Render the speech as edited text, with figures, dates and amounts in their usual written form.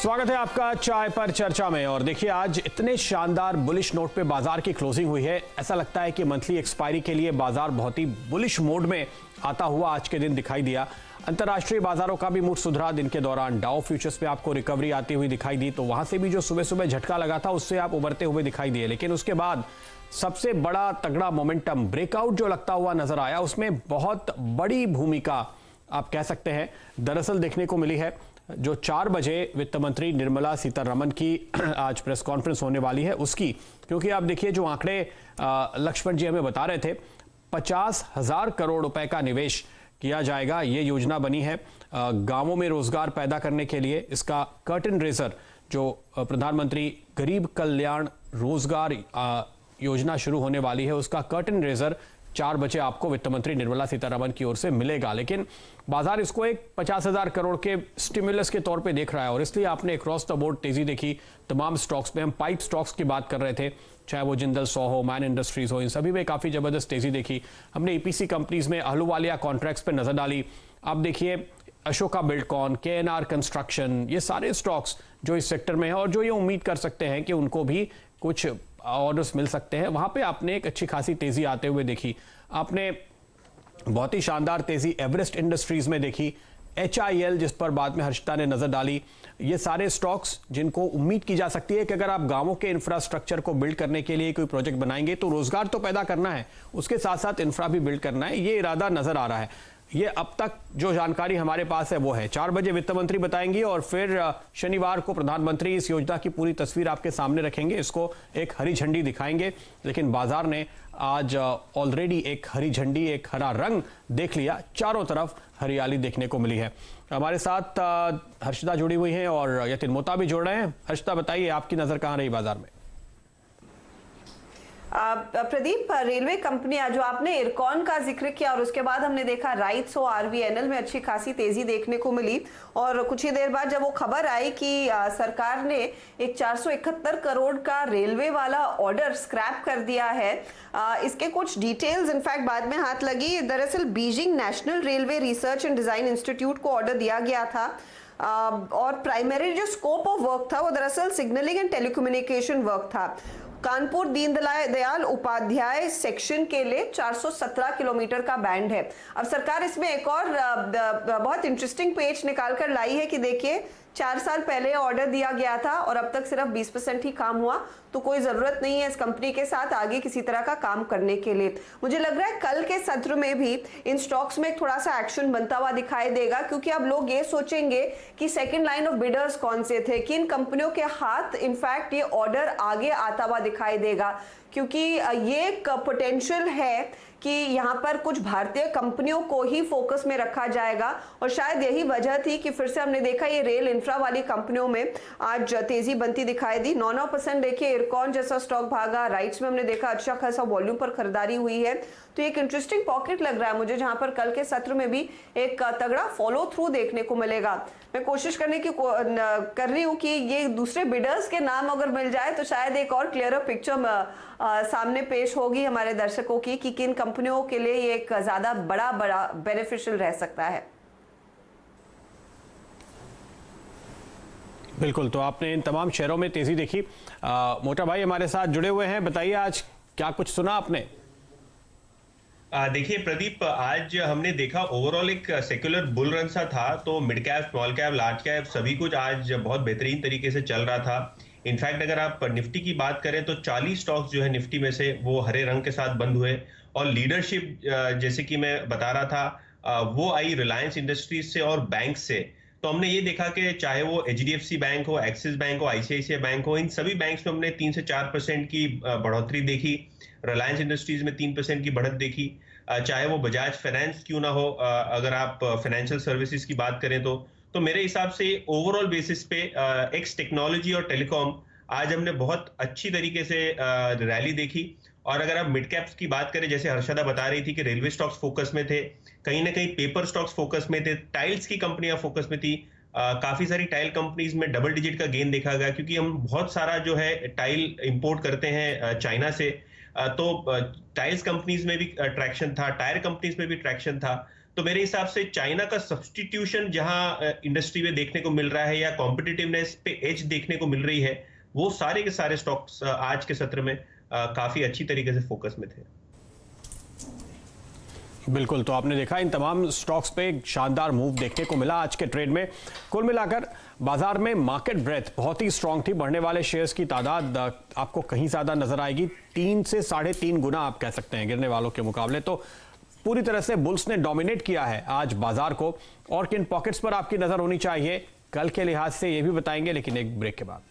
स्वागत है आपका चाय पर चर्चा में। और देखिए, आज इतने शानदार बुलिश नोट पे बाजार की क्लोजिंग हुई है, ऐसा लगता है कि मंथली एक्सपायरी के लिए बाजार बहुत ही बुलिश मोड में आता हुआ आज के दिन दिखाई दिया। अंतर्राष्ट्रीय बाजारों का भी मूड सुधरा। दिन के दौरान डाउ फ्यूचर्स पे आपको रिकवरी आती हुई दिखाई दी, तो वहां से भी जो सुबह सुबह झटका लगा था उससे आप उभरते हुए दिखाई दिए। लेकिन उसके बाद सबसे बड़ा तगड़ा मोमेंटम ब्रेकआउट जो लगता हुआ नजर आया, उसमें बहुत बड़ी भूमिका आप कह सकते हैं दरअसल देखने को मिली है। जो 4 बजे वित्त मंत्री निर्मला सीतारमण की आज प्रेस कॉन्फ्रेंस होने वाली है उसकी, क्योंकि आप देखिए जो आंकड़े लक्ष्मण जी हमें बता रहे थे, 50,000 करोड़ रुपए का निवेश किया जाएगा। ये योजना बनी है गांवों में रोजगार पैदा करने के लिए। इसका कर्टन रेजर जो प्रधानमंत्री गरीब कल्याण रोजगार योजना शुरू होने वाली है, उसका कर्टन रेजर 4 बजे आपको वित्त मंत्री निर्मला सीतारमण की ओर से मिलेगा। लेकिन बाजार इसको एक 50,000 करोड़ के स्टिमुलस के तौर पे देख रहा है और इसलिए आपने क्रॉस द बोर्ड तेजी देखी तमाम स्टॉक्स में। हम पाइप स्टॉक्स की बात कर रहे थे, चाहे वो जिंदल सौ हो, मैन इंडस्ट्रीज हो, इन सभी में काफी जबरदस्त तेजी देखी। हमने ईपीसी कंपनीज में अहलूवालिया कॉन्ट्रैक्ट्स पे नजर डाली। आप देखिए अशोका बिल्डकॉन, केएनआर कंस्ट्रक्शन, ये सारे स्टॉक्स जो इस सेक्टर में है और जो ये उम्मीद कर सकते हैं कि उनको भी कुछ ऑर्डर्स मिल सकते हैं, वहां पे आपने एक अच्छी खासी तेजी आते हुए देखी। आपने बहुत ही शानदार तेजी एवरेस्ट इंडस्ट्रीज में देखी, HIL जिस पर बाद में हर्षिता ने नजर डाली। ये सारे स्टॉक्स जिनको उम्मीद की जा सकती है कि अगर आप गांवों के इंफ्रास्ट्रक्चर को बिल्ड करने के लिए कोई प्रोजेक्ट बनाएंगे तो रोजगार तो पैदा करना है, उसके साथ साथ इंफ्रा भी बिल्ड करना है, ये इरादा नजर आ रहा है। ये अब तक जो जानकारी हमारे पास है वो है 4 बजे वित्त मंत्री बताएंगी और फिर शनिवार को प्रधानमंत्री इस योजना की पूरी तस्वीर आपके सामने रखेंगे, इसको एक हरी झंडी दिखाएंगे। लेकिन बाजार ने आज ऑलरेडी एक हरी झंडी, एक हरा रंग देख लिया, चारों तरफ हरियाली देखने को मिली है। हमारे साथ हर्षिता जुड़ी हुई हैं और यतिन मोता भी जुड़ रहे हैं। हर्षिता, बताइए आपकी नजर कहां रही बाजार में? प्रदीप, रेलवे कंपनियां जो आपने इरकॉन का जिक्र किया और उसके बाद हमने देखा राइट्स और RVNL में अच्छी खासी तेजी देखने को मिली। और कुछ ही देर बाद जब वो खबर आई कि सरकार ने एक 471 करोड़ का रेलवे वाला ऑर्डर स्क्रैप कर दिया है, इसके कुछ डिटेल्स इनफैक्ट बाद में हाथ लगी। दरअसल Beijing national railway research and design institute को ऑर्डर दिया गया था और प्राइमरी जो स्कोप ऑफ वर्क था वो दरअसल सिग्नलिंग एंड टेलीकम्युनिकेशन वर्क था। कानपुर दीनदयाल उपाध्याय सेक्शन के लिए 417 किलोमीटर का बैंड है। अब सरकार इसमें एक और बहुत इंटरेस्टिंग पेज निकाल कर लाई है कि देखिए 4 साल पहले ऑर्डर दिया गया था और अब तक सिर्फ 20% ही काम हुआ, तो कोई जरूरत नहीं है इस कंपनी के साथ आगे किसी तरह का काम करने के लिए। मुझे लग रहा है कल के सत्र में भी इन स्टॉक्स में थोड़ा सा एक्शन बनता हुआ दिखाई देगा, क्योंकि अब लोग ये सोचेंगे कि सेकंड लाइन ऑफ बिडर्स कौन से थे, किन कंपनियों के हाथ इनफैक्ट ये ऑर्डर आगे आता हुआ दिखाई देगा, क्योंकि ये एक पोटेंशियल है कि यहाँ पर कुछ भारतीय कंपनियों को ही फोकस में रखा जाएगा। और शायद यही वजह थी कि फिर से हमने देखा ये रेल इंफ्रा वाली कंपनियों में आज तेजी बनती दिखाई दी। 9% देखिए इरकॉन जैसा स्टॉक भागा, राइट्स में हमने देखा अच्छा खासा वॉल्यूम पर खरीदारी हुई है। तो एक इंटरेस्टिंग पॉकेट लग रहा है मुझे, जहां पर कल के सत्र में भी एक तगड़ा फॉलो थ्रू देखने को मिलेगा। मैं कोशिश कर रही हूँ कि ये दूसरे बिडर्स के नाम अगर मिल जाए तो शायद एक और क्लियर पिक्चर सामने पेश होगी हमारे दर्शकों की कि किन कंपनियों के लिए ये एक ज्यादा बड़ा बेनिफिशियल रह सकता है। बिल्कुल, तो आपने इन तमाम शेयरों में तेजी देखी। मोटा भाई हमारे साथ जुड़े हुए हैं, बताइए आज क्या कुछ सुना आपने? देखिए प्रदीप, आज हमने देखा ओवरऑल एक सेक्युलर बुल रन सा था, तो mid cap, small cap, large cap सभी कुछ आज बहुत बेहतरीन तरीके से चल रहा था। इनफैक्ट अगर आप निफ्टी की बात करें तो 40 स्टॉक्स जो है निफ्टी में से वो हरे रंग के साथ बंद हुए और लीडरशिप जैसे कि मैं बता रहा था वो आई रिलायंस इंडस्ट्रीज से और बैंक से। तो हमने ये देखा कि चाहे वो HDFC बैंक हो, एक्सिस बैंक हो, ICICI बैंक हो, इन सभी बैंक्स में हमने 3 से 4% की बढ़ोतरी देखी। रिलायंस इंडस्ट्रीज में 3% की बढ़त देखी। चाहे वो बजाज फाइनेंस क्यों ना हो, अगर आप फाइनेंशियल सर्विसेज की बात करें तो मेरे हिसाब से ओवरऑल बेसिस पे एक्स टेक्नोलॉजी और टेलीकॉम आज हमने बहुत अच्छी तरीके से रैली देखी। और अगर आप मिड कैप्स की बात करें, जैसे हर्षदा बता रही थी कि रेलवे स्टॉक्स फोकस में थे, कहीं ना कहीं पेपर स्टॉक्स फोकस में थे, टाइल्स की कंपनियां फोकस में थी। काफी सारी टाइल कंपनीज में डबल डिजिट का गेन देखा गया, क्योंकि हम बहुत सारा जो है टाइल इंपोर्ट करते हैं चाइना से। तो टाइल्स कंपनीज में भी ट्रैक्शन था, टायर कंपनीज में भी ट्रैक्शन था। तो मेरे हिसाब से चाइना का सब्स्टिट्यूशन जहां इंडस्ट्री में देखने को मिल रहा है या कॉम्पिटिटिवनेस पे एज देखने को मिल रही है, वो सारे के सारे स्टॉक्स आज के सत्र में काफी अच्छी तरीके से फोकस में थे। बिल्कुल, तो आपने देखा इन तमाम स्टॉक्स पे शानदार मूव देखने को मिला आज के ट्रेड में। कुल मिलाकर बाजार में मार्केट ब्रेथ बहुत ही स्ट्रांग थी। बढ़ने वाले शेयर्स की तादाद आपको कहीं ज्यादा नजर आएगी, 3 से 3.5 गुना आप कह सकते हैं गिरने वालों के मुकाबले। तो पूरी तरह से बुल्स ने डोमिनेट किया है आज बाजार को। और किन पॉकेट्स पर आपकी नजर होनी चाहिए कल के लिहाज से, ये भी बताएंगे, लेकिन एक ब्रेक के बाद।